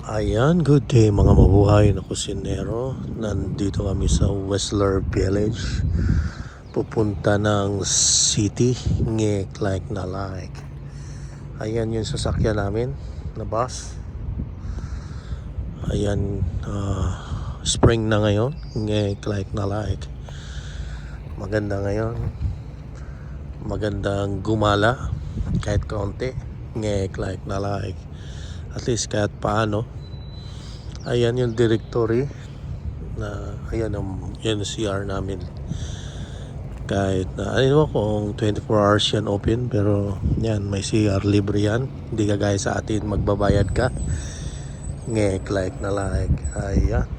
Ayan, good day mga mabuhay na kusinero. Nandito kami sa Whistler Village. Pupunta ng city, ngek like na like. Ayan yung sasakyan namin na bus. Ayan, spring na ngayon, ngek like na like. Maganda ngayon. Magandang gumala kahit kaunti, ngek like na like. At least kahit paano. Ayan yung directory na ayan ang CR namin. Kahit na ano kung 24 hours yan open, pero yan may CR libre yan. Hindi kagaya sa atin magbabayad ka. Ngek like na like. Ayan.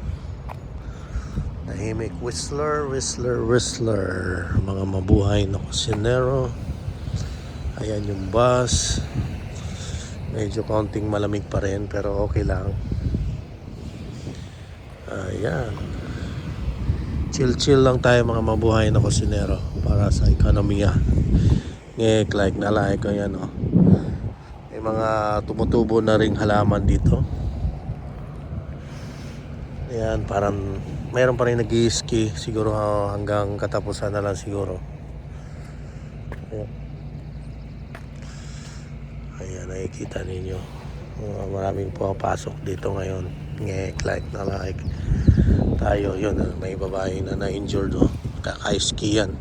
Tahimik Whistler. Mga mabuhay na kusinero. Ayan yung bus. Medyo konting malamig pa rin pero okay lang. Ayan. Chill lang tayo mga mabuhay na kusinero para sa ekonomiya. Ngek like na like. Ayan o. May mga tumutubo na ring halaman dito. Ayan, parang mayroon pa rin nag-i-ski. Siguro hanggang katapusan na lang siguro. Ayan. Ayan, nakikita ninyo. Maraming pumapasok dito ngayon. Ngek like na like. Tayo, yun, may babae na na-injured. Kaka-ski yan.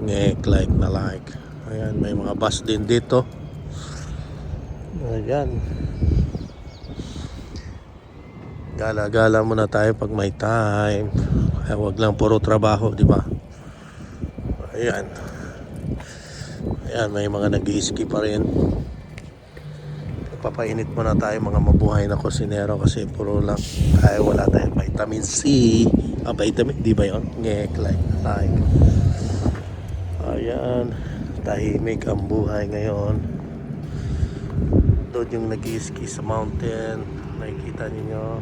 Ngek like na like. Ayan, may mga bus din dito. Ayan. Gala-gala muna tayo pag may time. Ay, wag lang puro trabaho, di ba? Ayan. Ayan, may mga nag-i-ski pa rin. Papainit muna tayo mga mabuhay na kusinero kasi puro lang tayo, wala tayong vitamin C. Vitamin D ba yun? Ngek like. Ayan, tahimik ang buhay ngayon. Doon yung nag-i-ski sa mountain, nakikita ninyo.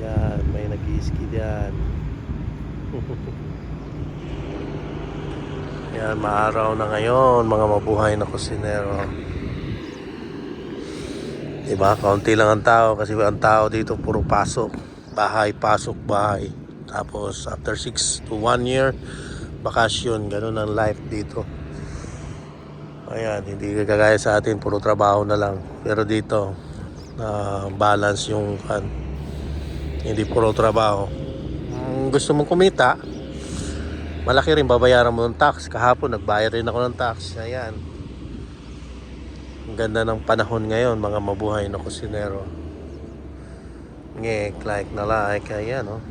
Yan, may nag-i-ski diyan. Yan, maaraw na ngayon mga mabuhay na kusinero. Diba? Kaunti lang ang tao kasi ang tao dito puro pasok. Bahay, pasok, bahay. Tapos after 6 to 1 year, bakasyon. Ganun ang life dito. Ayan, hindi kagaya sa atin, puro trabaho na lang. Pero dito, balance yung hindi puro trabaho. Gusto mong kumita, malaki rin babayaran mo ng tax. Kahapon nagbayad rin ako ng tax. Ayan. Ang ganda ng panahon ngayon mga mabuhay na kusinero. Ngek like na like. Ayan o.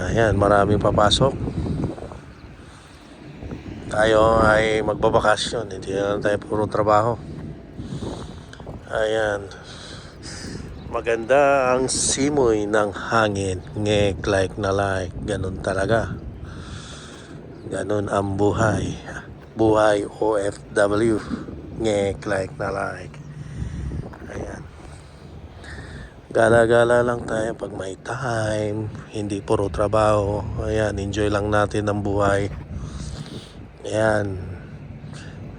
Ayan, maraming papasok. Tayo ay magbabakasyon. Hindi na tayo puro trabaho. Ayan. Maganda ang simoy ng hangin. Ngek like na like. Ganun talaga. Ganun ang buhay. Buhay OFW. Ngek like na like. Ayan. Gala-gala lang tayo pag may time. Hindi puro trabaho. Ayan, enjoy lang natin ang buhay. Ayan.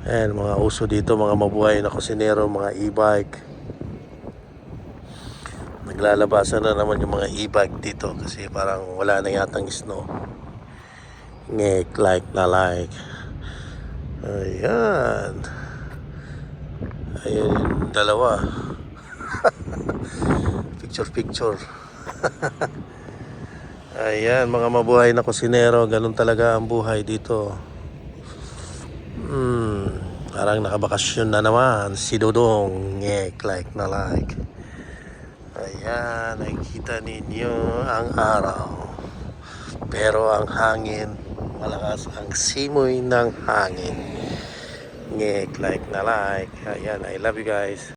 Ayan, mga uso dito, mga mabuhay na kusinero, mga e-bike. Naglalabasan na naman yung mga e-bike dito kasi parang wala na yatang snow. Ngek like na like. Ayan. Ayan yung dalawa. Picture. Ayan, mga mabuhay na kusinero. Ganun talaga ang buhay dito. Parang nakabakasyon na naman si Dodong. Ngek like na like. Ayan, nakikita ninyo ang araw. Pero ang hangin, malakas ang simoy ng hangin. Ngek like na like. Ayan, I love you guys.